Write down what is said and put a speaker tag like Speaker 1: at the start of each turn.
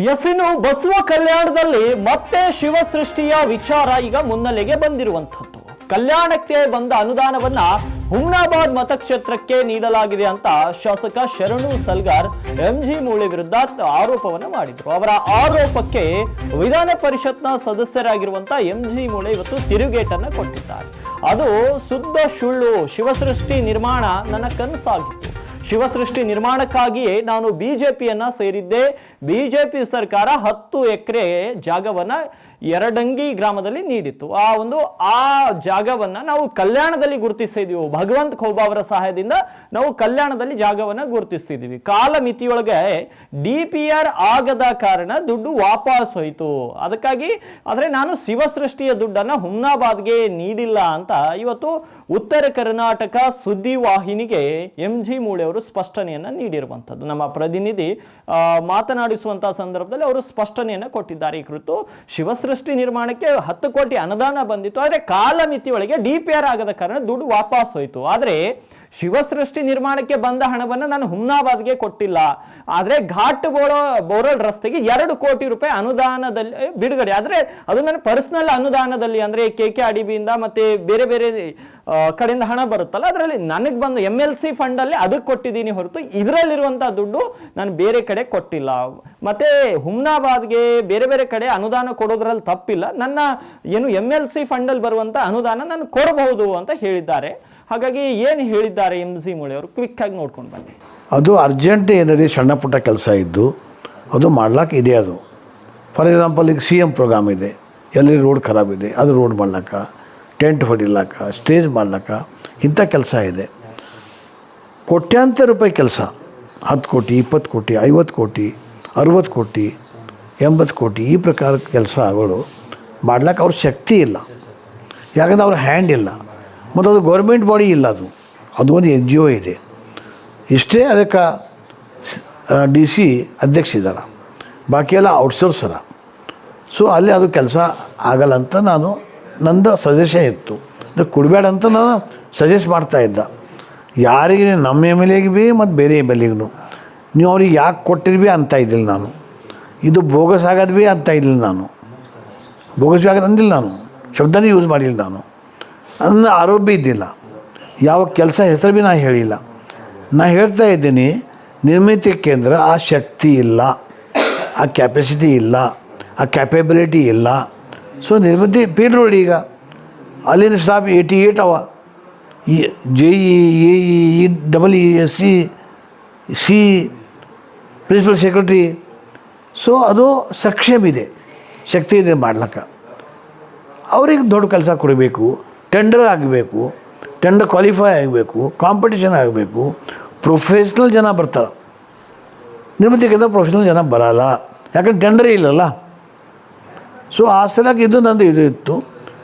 Speaker 1: ಇನ್ನು ಬಸವ ಕಲ್ಯಾಣದಲ್ಲಿ ಮತ್ತೆ ಶಿವಸೃಷ್ಟಿಯ ವಿಚಾರ ಈಗ ಮುನ್ನೆಲೆಗೆ ಬಂದಿರುವಂತದ್ದು. ಕಲ್ಯಾಣಕ್ಕೆ ಬಂದ ಅನುದಾನವನ್ನ ಹುಮ್ನಾಬಾದ್ ಮತಕ್ಷೇತ್ರಕ್ಕೆ ನೀಡಲಾಗಿದೆ ಅಂತ ಶಾಸಕ ಶರಣು ಸಲ್ಗಾರ್ ಎಂಜಿ ಮೂಳೆ ವಿರುದ್ಧ ಆರೋಪವನ್ನ ಮಾಡಿದ್ರು. ಅವರ ಆರೋಪಕ್ಕೆ ವಿಧಾನ ಪರಿಷತ್ನ ಸದಸ್ಯರಾಗಿರುವಂತಹ ಎಂಜಿ ಮೂಳೆ ಇವತ್ತು ತಿರುಗೇಟನ್ನ ಕೊಟ್ಟಿದ್ದಾರೆ. ಅದು ಶುದ್ಧ ಸುಳ್ಳು. ಶಿವಸೃಷ್ಟಿ ನಿರ್ಮಾಣ ನನ್ನ ಕನಸಾಗಿತ್ತು. ಶಿವಸೃಷ್ಟಿ ನಿರ್ಮಾಣಕ್ಕಾಗಿಯೇ ನಾನು ಬಿಜೆಪಿಯನ್ನ ಸೇರಿದ್ದೆ. ಬಿಜೆಪಿ ಸರ್ಕಾರ 10 ಎಕರೆ ಜಾಗವನ್ನ ಯರಡಂಗಿ ಗ್ರಾಮದಲ್ಲಿ ನೀಡಿತ್ತು. ಆ ಜಾಗವನ್ನ ನಾವು ಕಲ್ಯಾಣದಲ್ಲಿ ಗುರುತಿಸಿದೀವಿ. ಭಗವಂತ ಖೋಬಾ ಅವರ ಸಹಾಯದಿಂದ ನಾವು ಕಲ್ಯಾಣದಲ್ಲಿ ಜಾಗವನ್ನ ಗುರುತಿಸ್ತಿದೀವಿ. ಕಾಲಮಿತಿಯೊಳಗೆ DPR ಆಗದ ಕಾರಣ ದುಡ್ಡು ವಾಪಸ್ ಹೋಯ್ತು. ಅದಕ್ಕಾಗಿ ಆದ್ರೆ ನಾನು ಶಿವಸೃಷ್ಟಿಯ ದುಡ್ಡನ್ನ ಹುಮ್ನಾಬಾದ್ಗೆ ನೀಡಿಲ್ಲ ಅಂತ ಇವತ್ತು ಉತ್ತರ ಕರ್ನಾಟಕ ಸುದ್ದಿ ವಾಹಿನಿಗೆ ಎಂಜಿ ಮೂಳೆ ಅವರು ಸ್ಪಷ್ಟನೆಯನ್ನ ನೀಡಿರುವಂತದ್ದು. ನಮ್ಮ ಪ್ರತಿನಿಧಿ ಮಾತನಾಡಿಸುವಂತಹ ಸಂದರ್ಭದಲ್ಲಿ ಅವರು ಸ್ಪಷ್ಟನೆಯನ್ನ ಕೊಟ್ಟಿದ್ದಾರೆ. ಈ ಕುರಿತು ಶಿವಸೃಷ್ಟಿ ನಿರ್ಮಾಣಕ್ಕೆ 10 ಕೋಟಿ ಅನುದಾನ ಬಂದಿತ್ತು, ಆದ್ರೆ ಕಾಲಮಿತಿಯೊಳಗೆ DPR ಆಗದ ಕಾರಣ ದುಡ್ಡು ವಾಪಸ್ ಹೋಯ್ತು. ಆದ್ರೆ ಶಿವಸೃಷ್ಟಿ ನಿರ್ಮಾಣಕ್ಕೆ ಬಂದ ಹಣವನ್ನ ನಾನು ಹುಮ್ನಾಬಾದ್ಗೆ ಕೊಟ್ಟಿಲ್ಲ. ಆದ್ರೆ ಘಾಟ್ ಬೋರಲ್ ರಸ್ತೆಗೆ 2 ಕೋಟಿ ರೂಪಾಯಿ ಅನುದಾನದಲ್ಲಿ ಬಿಡುಗಡೆ. ಆದ್ರೆ ಅದು ನನ್ನ ಪರ್ಸನಲ್ ಅನುದಾನದಲ್ಲಿ, ಅಂದ್ರೆ KKRDB ಇಂದ ಮತ್ತೆ ಬೇರೆ ಬೇರೆ ಕಡೆಯಿಂದ ಹಣ ಬರುತ್ತಲ್ಲ, ಅದರಲ್ಲಿ ನನಗೆ ಬಂದು MLC ಫಂಡ್ ಅಲ್ಲಿ ಅದಕ್ಕೆ ಕೊಟ್ಟಿದ್ದೀನಿ ಹೊರತು ಇದರಲ್ಲಿರುವಂತಹ ದುಡ್ಡು ನಾನು ಬೇರೆ ಕಡೆ ಕೊಟ್ಟಿಲ್ಲ. ಮತ್ತೆ ಹುಮ್ನಾಬಾದ್ಗೆ ಬೇರೆ ಬೇರೆ ಕಡೆ ಅನುದಾನ ಕೊಡೋದ್ರಲ್ಲಿ ತಪ್ಪಿಲ್ಲ. ನನ್ನ ಏನು MLC ಫಂಡ್ ಅಲ್ಲಿ ಬರುವಂತ ಅನುದಾನ ನಾನು ಕೊಡಬಹುದು ಅಂತ ಹೇಳಿದ್ದಾರೆ. ಹಾಗಾಗಿ ಏನು ಹೇಳಿದ್ದಾರೆ ಎಂಜಿ ಮೂಳೆ ಅವರು ಕ್ವಿಕ್ ಆಗಿ ನೋಡ್ಕೊಂಡು ಬನ್ನಿ.
Speaker 2: ಅದು ಅರ್ಜೆಂಟ್ ಏನಿದೆ, ಸಣ್ಣ ಪುಟ್ಟ ಕೆಲಸ ಇದ್ದು ಅದು ಮಾಡ್ಲಿಕ್ಕೆ ಇದೆ. ಅದು ಫಾರ್ ಎಕ್ಸಾಂಪಲ್ ಈಗ CM ಪ್ರೋಗ್ರಾಮ್ ಇದೆ, ಎಲ್ಲಿ ರೋಡ್ ಖರಾಬ್ ಇದೆ ಅದು ರೋಡ್ ಮಾಡ್ಲಿಕ್ಕೆ, ಟೆಂಟ್ ಹೊಡಿಲಿಕ್ಕೆ, ಸ್ಟೇಜ್ ಮಾಡ್ಲಿಕ್ಕೆ, ಇಂಥ ಕೆಲಸ ಇದೆ. ಕೋಟ್ಯಾಂತರ ರೂಪಾಯಿ ಕೆಲಸ, 10 ಕೋಟಿ 20 ಕೋಟಿ 50 ಕೋಟಿ 60 ಕೋಟಿ 80 ಕೋಟಿ ಈ ಪ್ರಕಾರ ಕೆಲಸಗಳು ಮಾಡ್ಲಿಕ್ಕೆ ಅವ್ರ ಶಕ್ತಿ ಇಲ್ಲ. ಯಾಕಂದ್ರೆ ಅವ್ರ ಹ್ಯಾಂಡ್ ಇಲ್ಲ, ಮತ್ತು ಅದು ಗೌರ್ಮೆಂಟ್ ಬಾಡಿ ಇಲ್ಲ. ಅದು ಒಂದು NGO ಇದೆ. ಇಷ್ಟೇ ಅದಕ್ಕೆ DC ಅಧ್ಯಕ್ಷ ಇದ್ದಾರೆ, ಬಾಕಿ ಎಲ್ಲ ಔಟ್ಸೋರ್ಸರ. ಸೊ ಅಲ್ಲಿ ಅದು ಕೆಲಸ ಆಗಲ್ಲ ಅಂತ ನಂದು ಸಜೆಷನ್ ಇತ್ತು. ಅದು ಕೊಡಬೇಡ ಅಂತ ನಾನು ಸಜೆಸ್ಟ್ ಮಾಡ್ತಾಯಿದ್ದ. ಯಾರಿಗೆ ನಮ್ಮ MLAಗೆ ಭೀ ಮತ್ತು ಬೇರೆ MLAಗೂ ನೀವು ಅವ್ರಿಗೆ ಯಾಕೆ ಕೊಟ್ಟಿರಿ ಭೀ ಅಂತ ಇದ್ದಿಲ್ಲ ನಾನು. ಇದು ಬೋಗಸ್ ಆಗೋದು ಭೀ ಅಂತ ಇದ್ದಿಲ್ಲ ನಾನು. ಬೋಗಸ್ ಭೀ ಆಗೋದು ಅಂದಿಲ್ಲ ನಾನು, ಶಬ್ದನೇ ಯೂಸ್ ಮಾಡಿಲ್ಲ ನಾನು. ನನ್ನ ಆರೋಪ ಭೀ ಇದ್ದಿಲ್ಲ, ಯಾವ ಕೆಲಸ ಹೆಸರು ಭೀ ನಾನು ಹೇಳಿಲ್ಲ. ನಾನು ಹೇಳ್ತಾ ಇದ್ದೀನಿ, ನಿರ್ಮಿತಿ ಕೇಂದ್ರ ಆ ಶಕ್ತಿ ಇಲ್ಲ, ಆ ಕ್ಯಾಪಸಿಟಿ ಇಲ್ಲ, ಆ ಕ್ಯಾಪಬಿಲಿಟಿ ಇಲ್ಲ. ಸೊ ನಿರ್ಮಿತಿ ಪೀಡ್ ರೋಡ್ ಈಗ ಅಲ್ಲಿನ ಸ್ಟಾಫ್ 88 ಅವ. JE AE EE SC principal secretary. So ಅದು ಸಕ್ಷಮ ಇದೆ, ಶಕ್ತಿ ಇದೆ ಮಾಡ್ಲಿಕ್ಕೆ. ಅವ್ರಿಗೆ ದೊಡ್ಡ ಕೆಲಸ ಕೊಡಬೇಕು, ಟೆಂಡರ್ ಆಗಬೇಕು, ಟೆಂಡರ್ ಕ್ವಾಲಿಫೈ ಆಗಬೇಕು, ಕಾಂಪಿಟೇಷನ್ ಆಗಬೇಕು, ಪ್ರೊಫೆಷ್ನಲ್ ಜನ ಬರ್ತಾರೆ. ನಿರ್ಮಿತಿ ಕೇಂದ್ರ ಪ್ರೊಫೆಷ್ನಲ್ ಜನ ಬರಲ್ಲ, ಯಾಕಂದ್ರೆ ಟೆಂಡರೇ ಇಲ್ಲಲ್ಲ. ಸೊ ಆ ಸಲಕ್ಕೆ ಇದು ನಂದು ಇದು ಇತ್ತು.